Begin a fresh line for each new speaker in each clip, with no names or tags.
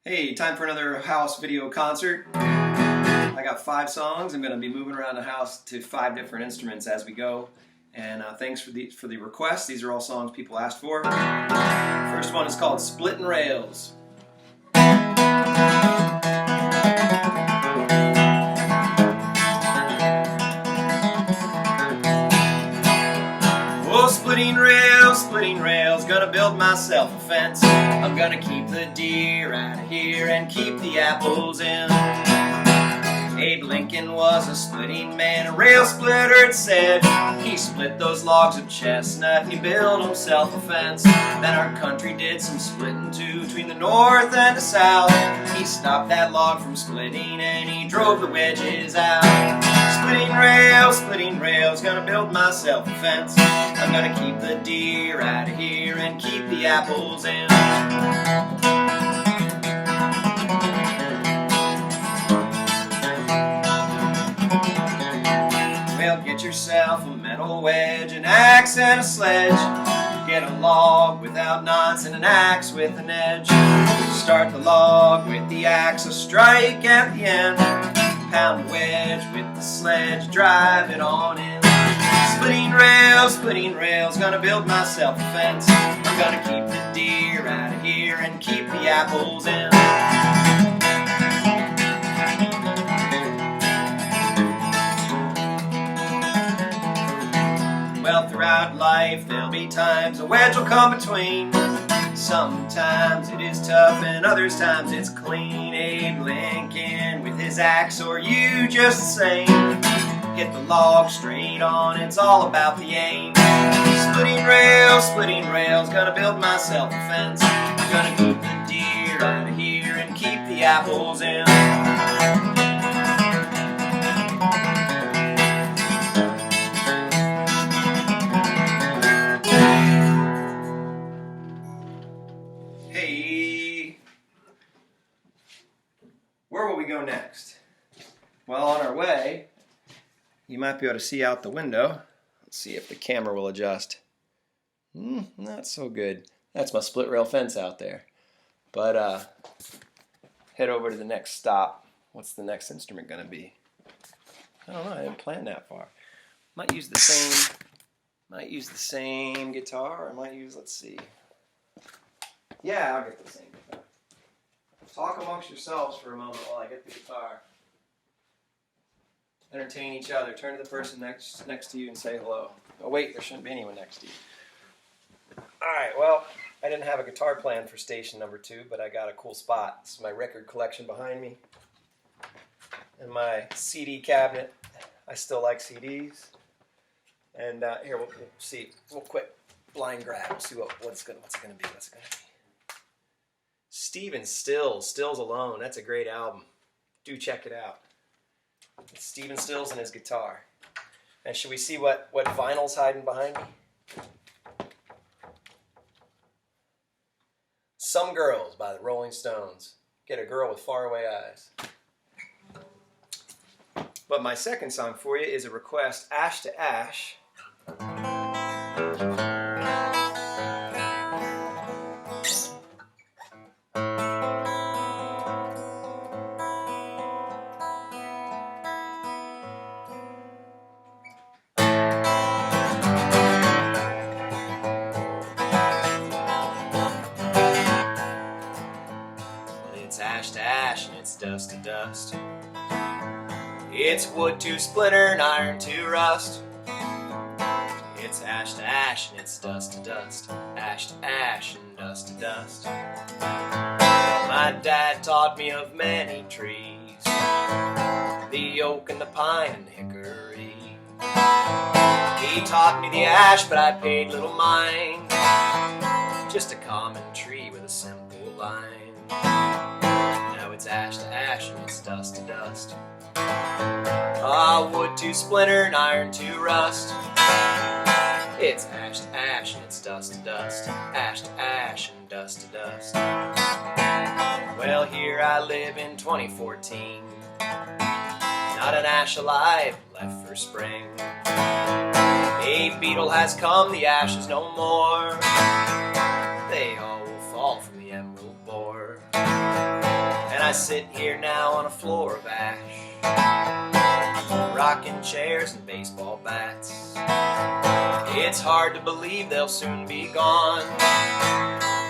Hey, time for another house video concert. I got 5 songs. I'm going to be moving around the house to 5 different instruments as we go. And thanks for the requests. These are all songs people asked for. First one is called Splittin' Rails. Oh, splitting rails, gonna build myself a fence. I'm gonna keep the deer out of here and keep the apples in. Abe Lincoln was a splitting man, a rail splitter, it said. He split those logs of chestnut and he built himself a fence. Then our country did some splitting too, between the north and the south. He stopped that log from splitting and he drove the wedges out. Splitting rails, gonna build myself a fence. I'm gonna keep the deer out of here and keep the apples in. Well, get yourself a metal wedge, an axe and a sledge. Get a log without knots and an axe with an edge. Start the log with the axe, a strike at the end. Pound a wedge with the sledge, drive it on in. Splitting rails, gonna build myself a fence. I'm gonna keep the deer out of here and keep the apples in. Well, throughout life there'll be times a wedge will come between. Sometimes it is tough and other times it's clean. Abe Lincoln with his axe, or you just the same. Hit the log straight on, it's all about the aim. Splitting rails, gonna build myself a fence. I'm gonna keep the deer out of here and keep the apples in. Hey, where will we go next? Well, on our way, you might be able to see out the window. Let's see if the camera will adjust. Not so good. That's my split rail fence out there. But head over to the next stop. What's the next instrument going to be? I don't know. I didn't plan that far. Might use the same guitar. Or I might use, let's see. Yeah, I'll get the same guitar. Talk amongst yourselves for a moment while I get the guitar. Entertain each other. Turn to the person next to you and say hello. Oh wait, there shouldn't be anyone next to you. Alright, well, I didn't have a guitar plan for station number 2, but I got a cool spot. This is my record collection behind me. And my CD cabinet. I still like CDs. And here, we'll see. We'll quick blind grab. We'll see what's it gonna be. Stephen Stills Alone. That's a great album. Do check it out. It's Stephen Stills and his guitar. And should we see what vinyl's hiding behind me? Some Girls by the Rolling Stones. Get a Girl with Faraway Eyes. But my second song for you is a request, Ash to Ash. It's ash to ash and it's dust to dust. It's wood to splinter and iron to rust. It's ash to ash and it's dust to dust. Ash to ash and dust to dust. My dad taught me of many trees, the oak and the pine and the hickory. He taught me the ash, but I paid little mind. Just a common tree with a simple line. Now it's ash to ash and it's dust to dust. Wood to splinter and iron to rust. It's ash to ash and it's dust to dust. Ash to ash and dust to dust. Well, here I live in 2014. Not an ash alive left for spring. A beetle has come, the ash is no more. They all will fall from the emerald borer. sit here now on a floor of ash, rocking chairs and baseball bats. It's hard to believe they'll soon be gone.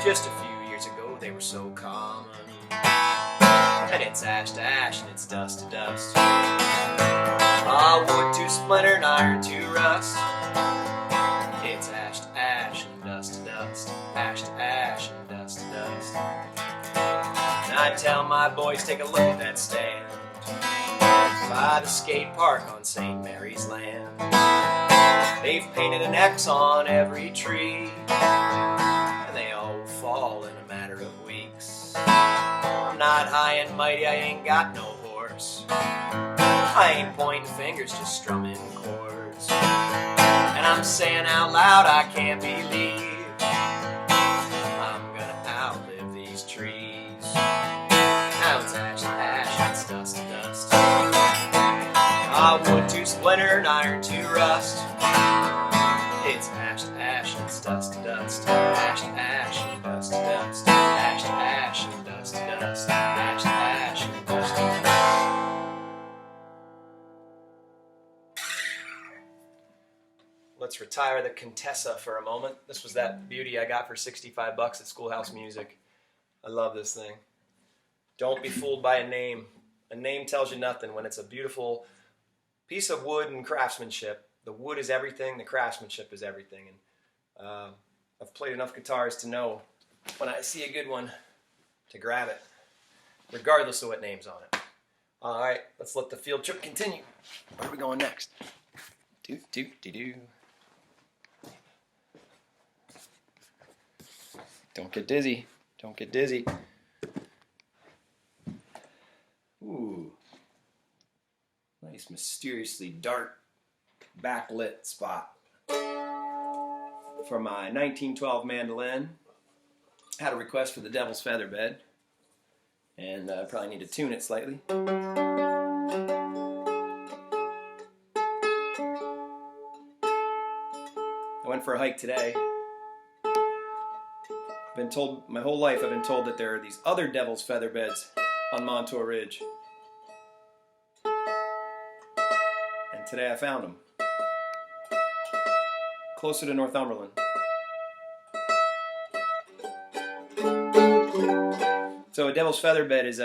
Just a few years ago they were so common. And it's ash to ash and it's dust to dust. Wood to splinter and iron to rust. It's ash to ash and dust to dust. Ash to ash and dust to dust. And I tell my boys, take a look at that stand by the skate park on St. Mary's Land. They've painted an X on every tree, and they all fall in a matter of weeks. I'm not high and mighty, I ain't got no horse. I ain't pointing fingers, just strumming chords. And I'm saying out loud, I can't believe I'm gonna outlive these trees. Now it's ash to ash, it's dust to dust. Wood to splinter and iron to rust. It's ash to ash, it's dust to dust. Ash to ash and dust to dust. Ash to ash and dust to dust. Ash to ash and dust to dust. Let's retire the Contessa for a moment. This was that beauty I got for $65 at Schoolhouse Music. I love this thing. Don't be fooled by a name. A name tells you nothing when it's a beautiful piece of wood and craftsmanship. The wood is everything, the craftsmanship is everything. And I've played enough guitars to know when I see a good one to grab it, regardless of what name's on it. All right, let's let the field trip continue. Where are we going next? Do, do, do, do. Don't get dizzy. Don't get dizzy. Ooh. Nice, mysteriously dark, backlit spot. For my 1912 mandolin, I had a request for the Devil's Featherbed, and I probably need to tune it slightly. I went for a hike today. Been told my whole life, I've been told that there are these other Devil's Featherbeds on Montour Ridge. And today I found them. Closer to Northumberland. So a Devil's Featherbed is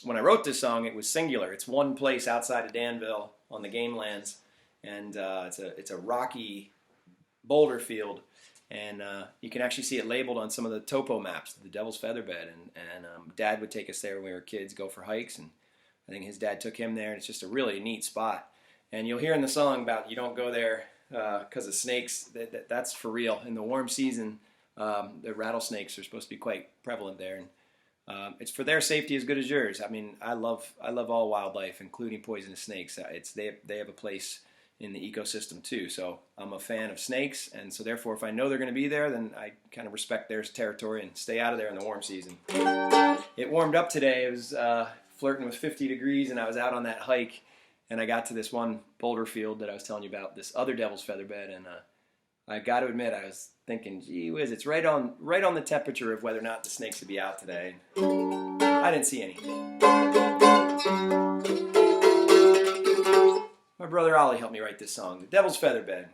when I wrote this song, it was singular. It's one place outside of Danville on the game lands, and it's a rocky boulder field, and you can actually see it labeled on some of the topo maps, the Devil's Featherbed, and Dad would take us there when we were kids, go for hikes, and I think his dad took him there, and it's just a really neat spot. And you'll hear in the song about you don't go there because of snakes. That's for real. In the warm season, the rattlesnakes are supposed to be quite prevalent there, and it's for their safety as good as yours. I mean, I love all wildlife, including poisonous snakes. They have a place in the ecosystem too. So I'm a fan of snakes, and so therefore, if I know they're going to be there, then I kind of respect their territory and stay out of there in the warm season. It warmed up today. It was flirting with 50 degrees, and I was out on that hike, and I got to this one boulder field that I was telling you about, this other Devil's Featherbed, and I got to admit, I was thinking, gee whiz, it's right on the temperature of whether or not the snakes would be out today. I didn't see any. My brother Ollie helped me write this song, The Devil's Featherbed.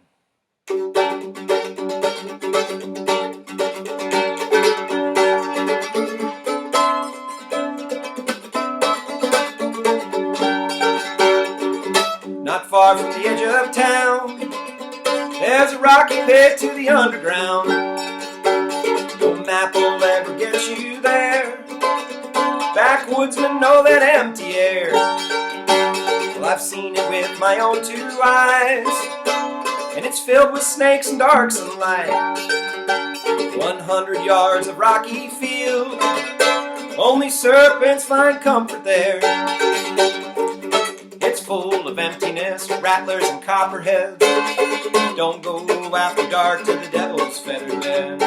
Not far from the edge of town, there's a rocky pit to the underground. No map will ever get you there. Backwoodsmen know that empty air. Well, I've seen it with my own two eyes, and it's filled with snakes and dark sunlight. 100 yards of rocky field, only serpents find comfort there. It's full of emptiness, rattlers and copperheads. Don't go after dark to the Devil's Featherbed.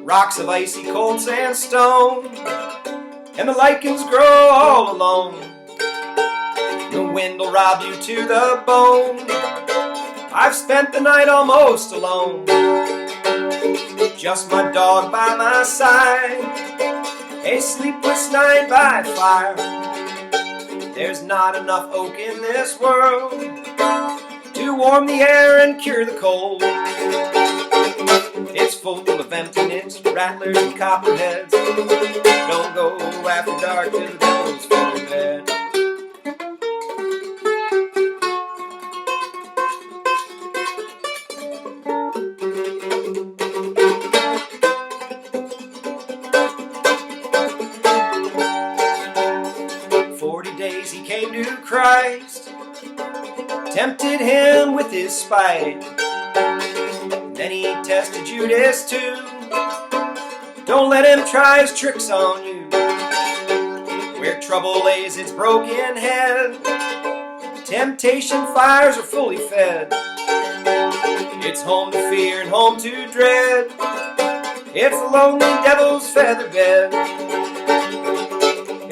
Rocks of icy cold sandstone, and the lichens grow all alone. The wind will rob you to the bone. I've spent the night almost alone, just my dog by my side, a sleepless night by fire. There's not enough oak in this world to warm the air and cure the cold. It's full of emptiness, rattlers and copperheads. Don't go after dark to the devil's featherbed. 40 days he came to Christ, tempted him with his spite. Then he tested Judas too. Don't let him try his tricks on you. Where trouble lays its broken head, temptation fires are fully fed. It's home to fear and home to dread. It's the lonely devil's featherbed.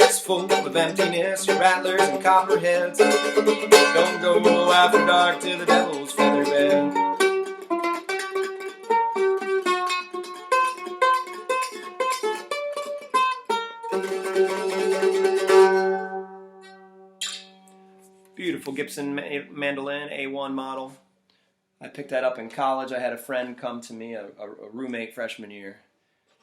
It's full of emptiness, rattlers and copperheads. Don't go after dark to the devil's featherbed. Beautiful Gibson mandolin, A1 model. I picked that up in college. I had a friend come to me, a roommate freshman year.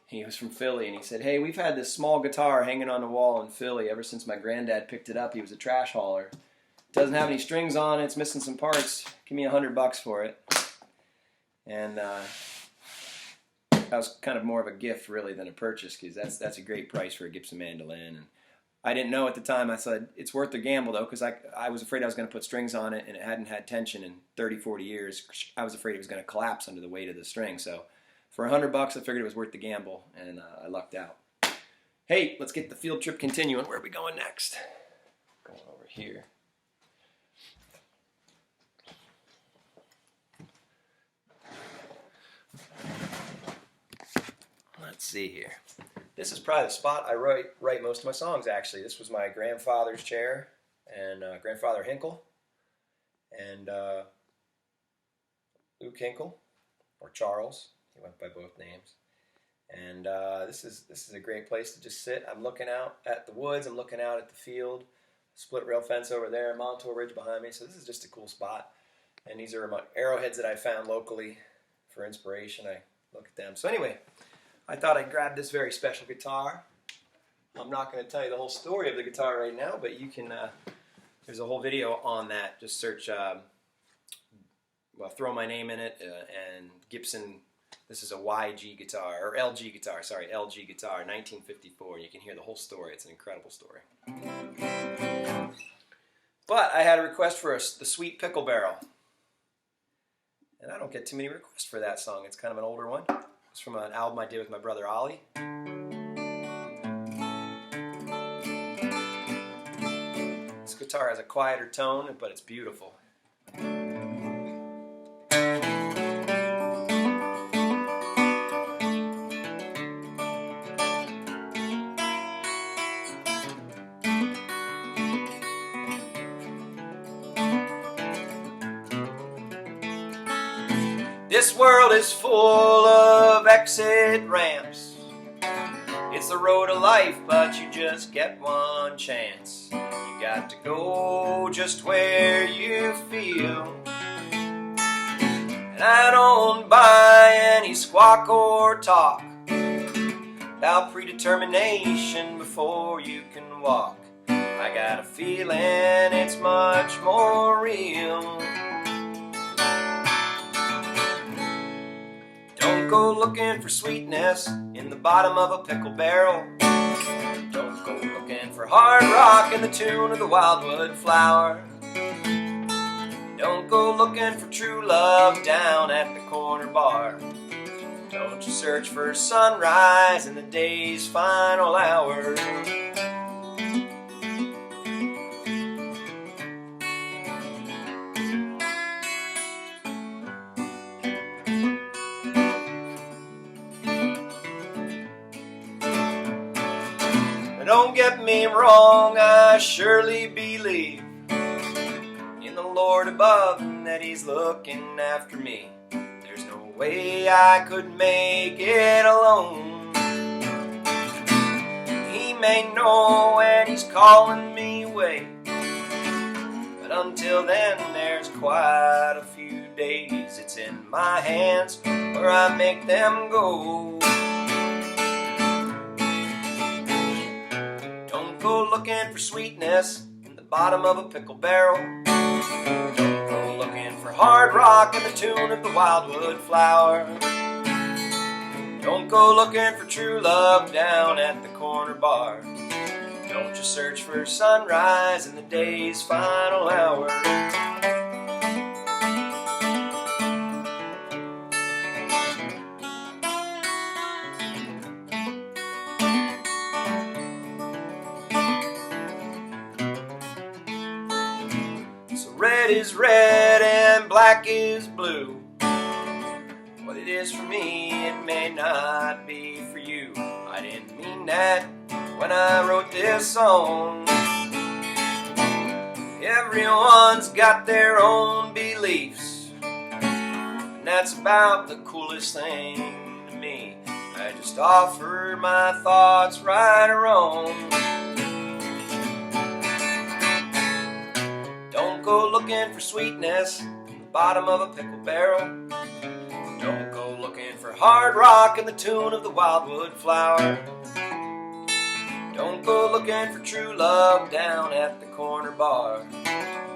He was from Philly, and he said, "Hey, we've had this small guitar hanging on the wall in Philly ever since my granddad picked it up. He was a trash hauler. It doesn't have any strings on it. It's missing some parts. Give me $100 for it." And that was kind of more of a gift, really, than a purchase, because that's a great price for a Gibson mandolin. And I didn't know at the time. I said, it's worth the gamble, though, because I was afraid I was going to put strings on it, and it hadn't had tension in 30, 40 years. I was afraid it was going to collapse under the weight of the string. So for $100, I figured it was worth the gamble, and I lucked out. Hey, let's get the field trip continuing. Where are we going next? Going over here. Let's see here. This is probably the spot I write most of my songs, actually. This was my grandfather's chair, and Grandfather Hinkle, and Luke Hinkle, or Charles. He went by both names. And this is a great place to just sit. I'm looking out at the woods. I'm looking out at the field. Split rail fence over there, Montour Ridge behind me. So this is just a cool spot. And these are my arrowheads that I found locally for inspiration. I look at them. So anyway, I thought I'd grab this very special guitar. I'm not going to tell you the whole story of the guitar right now, but you can, there's a whole video on that. Just search, throw my name in it, and Gibson, this is a YG guitar, or LG guitar, sorry, LG guitar, 1954. You can hear the whole story. It's an incredible story. But I had a request for the sweet Pickle Barrel. And I don't get too many requests for that song. It's kind of an older one. It's from an album I did with my brother Ollie. This guitar has a quieter tone, but it's beautiful. This world is full of exit ramps. It's the road of life, but you just get one chance. You got to go just where you feel. And I don't buy any squawk or talk about predetermination before you can walk. I got a feeling it's much more real. Don't go looking for sweetness in the bottom of a pickle barrel. Don't go looking for hard rock in the tune of the wildwood flower. Don't go looking for true love down at the corner bar. Don't you search for sunrise in the day's final hour. Don't get me wrong, I surely believe the Lord above and that He's looking after me. There's no way I could make it alone. He may know when He's calling me away, but until then there's quite a few days. It's in my hands where I make them go. Don't go looking for sweetness in the bottom of a pickle barrel. Don't go looking for hard rock in the tune of the wildwood flower. Don't go looking for true love down at the corner bar. Don't just search for sunrise in the day's final hour. So red is red and black is blue. What it is for me, it may not be for you. I didn't mean that when I wrote this song. Everyone's got their own beliefs, and that's about the coolest thing to me. I just offer my thoughts, right or wrong. Don't go looking for sweetness in the bottom of a pickle barrel. Don't go looking for hard rock in the tune of the wildwood flower. Don't go looking for true love down at the corner bar.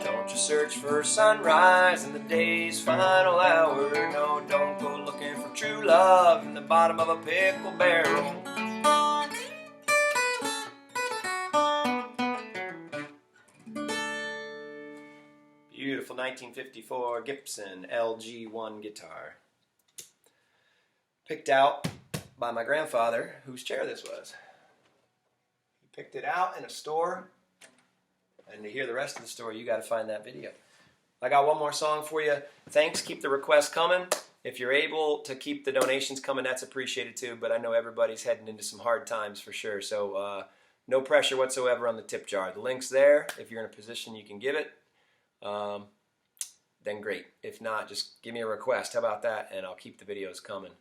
Don't just search for sunrise in the day's final hour. No, don't go looking for true love in the bottom of a pickle barrel. Beautiful 1954 Gibson LG1 guitar. Picked out by my grandfather, whose chair this was. Picked it out in a store, and to hear the rest of the story, you got to find that video. I got one more song for you. Thanks. Keep the requests coming. If you're able to keep the donations coming, that's appreciated too, but I know everybody's heading into some hard times for sure, so no pressure whatsoever on the tip jar. The link's there. If you're in a position you can give it, then great. If not, just give me a request. How about that? And I'll keep the videos coming.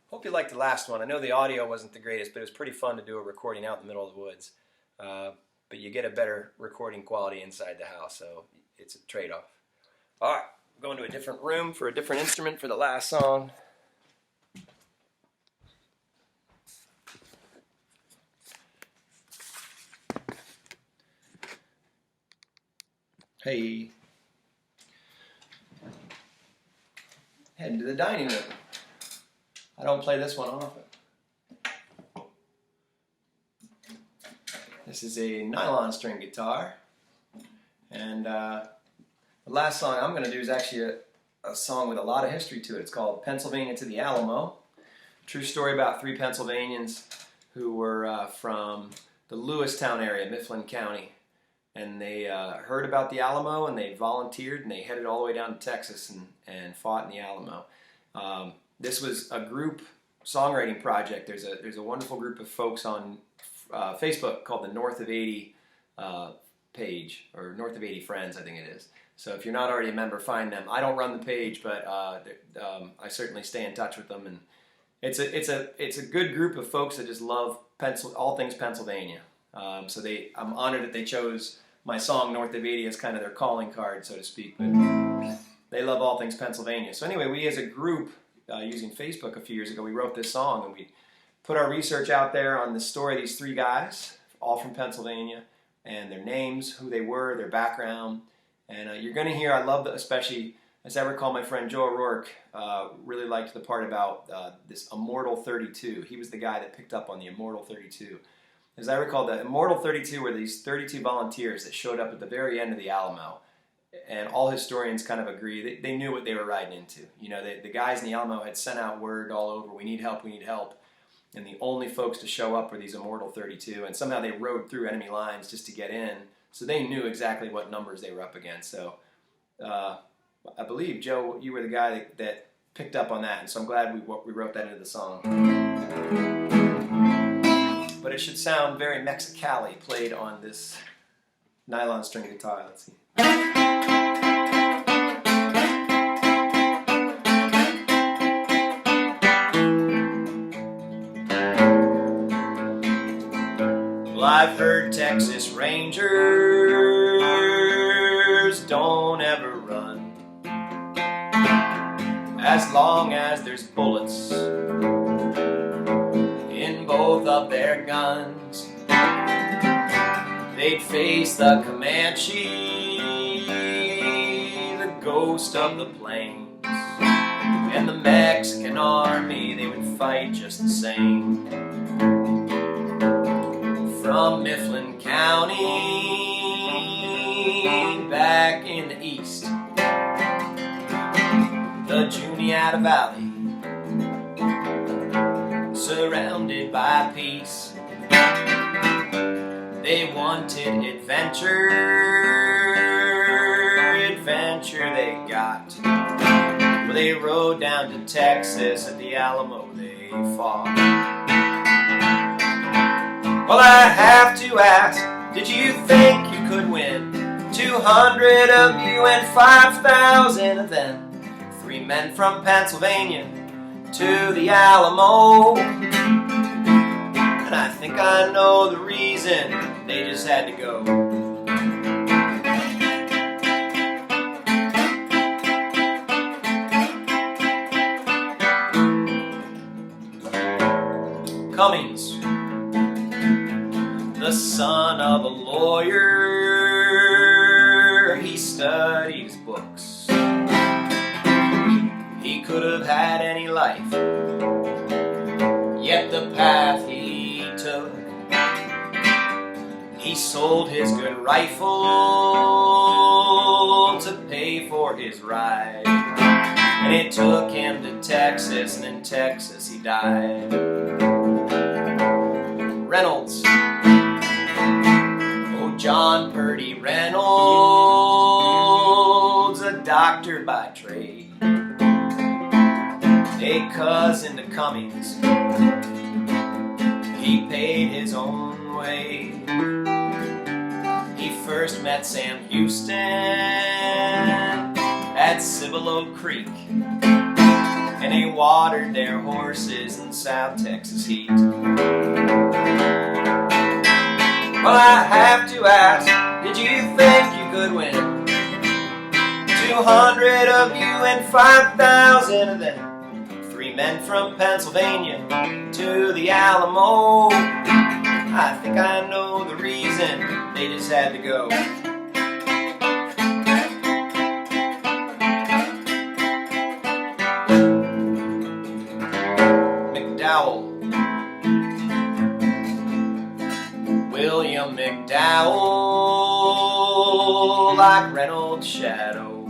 Hope you liked the last one. I know the audio wasn't the greatest, but it was pretty fun to do a recording out in the middle of the woods. But you get a better recording quality inside the house, so it's a trade-off. All right, I'm going to a different room for a different instrument for the last song. Hey. Heading to the dining room. I don't play this one often. This is a nylon string guitar, and the last song I'm going to do is actually a song with a lot of history to it. It's called Pennsylvania to the Alamo. True story about three Pennsylvanians who were from the Lewistown area, Mifflin County, and they heard about the Alamo and they volunteered and they headed all the way down to Texas and fought in the Alamo. This was a group songwriting project. There's a wonderful group of folks on Facebook called the North of 80 page, or North of 80 Friends, I think it is. So if you're not already a member, find them. I don't run the page, but I certainly stay in touch with them. And it's a good group of folks that just love all things Pennsylvania. So I'm honored that they chose my song North of 80 as kind of their calling card, so to speak. But they love all things Pennsylvania. So anyway, we as a group, using Facebook a few years ago, we wrote this song and we put our research out there on the story of these three guys, all from Pennsylvania, and their names, who they were, their background. And you're going to hear, I love, especially, as I recall, my friend Joe O'Rourke really liked the part about this Immortal 32. He was the guy that picked up on the Immortal 32. As I recall, the Immortal 32 were these 32 volunteers that showed up at the very end of the Alamo. And all historians kind of agree, they knew what they were riding into. You know, the guys in the Alamo had sent out word all over, we need help, we need help. And the only folks to show up were these Immortal 32. And somehow they rode through enemy lines just to get in. So they knew exactly what numbers they were up against. So I believe, Joe, you were the guy that picked up on that. And so I'm glad we wrote that into the song. But it should sound very Mexicali played on this nylon string guitar. Let's see. I've heard Texas Rangers don't ever run as long as there's bullets in both of their guns. They'd face the Comanche, the ghost of the plains, and the Mexican army. They would fight just the same. From Mifflin County back in the east, the Juniata Valley, surrounded by peace. They wanted adventure, adventure they got. Well, they rode down to Texas at the Alamo, they fought. Well, I have to ask, did you think you could win 200 of you and 5,000 of them? 3 men from Pennsylvania to the Alamo. And I think I know the reason they just had to go. Cummings, the son of a lawyer, he studied his books. He could have had any life, yet the path he took. He sold his good rifle to pay for his ride, and it took him to Texas, and in Texas he died. Reynolds, oh John Purdy Reynolds, a doctor by trade, a cousin to Cummings. He paid his own way. He first met Sam Houston at Cibolo Creek, and they watered their horses in South Texas heat. Well, I have to ask, did you think you could win 200 of you and 5,000 of them? 3 men from Pennsylvania to the Alamo. I think I know the reason they just had to go. McDowell, William McDowell, like Reynolds' shadow,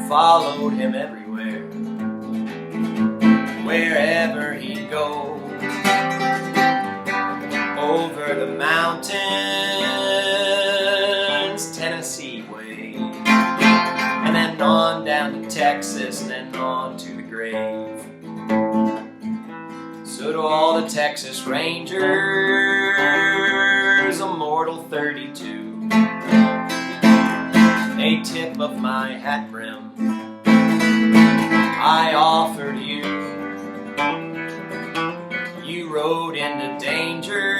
followed him everywhere, wherever he'd go. Over the mountains, Tennessee way, and then on down to Texas, and then on to the grave. So to all the Texas Rangers, Immortal 32, a tip of my hat brim I offer to you. You rode into danger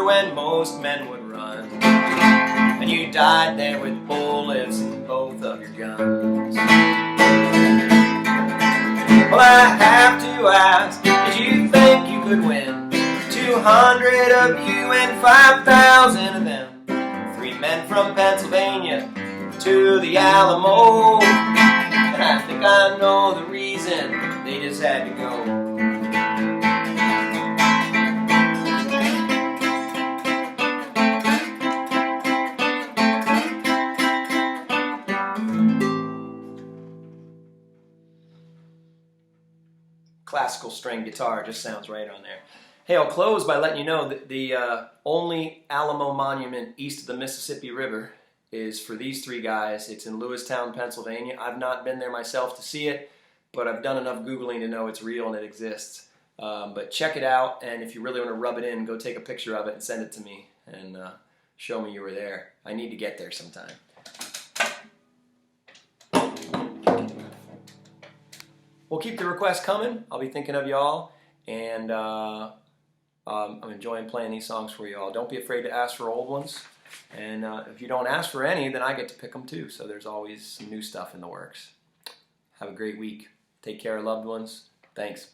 when most men would run, and you died there with bullets in both of your guns. Well, I have to ask, did you think you could win 200 of you and 5,000 of them? 3 men from Pennsylvania to the Alamo. And I think I know the reason they just had to go. Classical string guitar just sounds right on there. Hey, I'll close by letting you know that the only Alamo monument east of the Mississippi River is for these 3 guys. It's in Lewistown, Pennsylvania. I've not been there myself to see it, but I've done enough Googling to know it's real and it exists. But check it out, and if you really want to rub it in, go take a picture of it and send it to me and show me you were there. I need to get there sometime. We'll keep the requests coming. I'll be thinking of y'all, and
I'm enjoying playing these songs for you all. Don't be afraid to ask for old ones. And if you don't ask for any, then I get to pick them too. So there's always some new stuff in the works. Have a great week. Take care of loved ones. Thanks.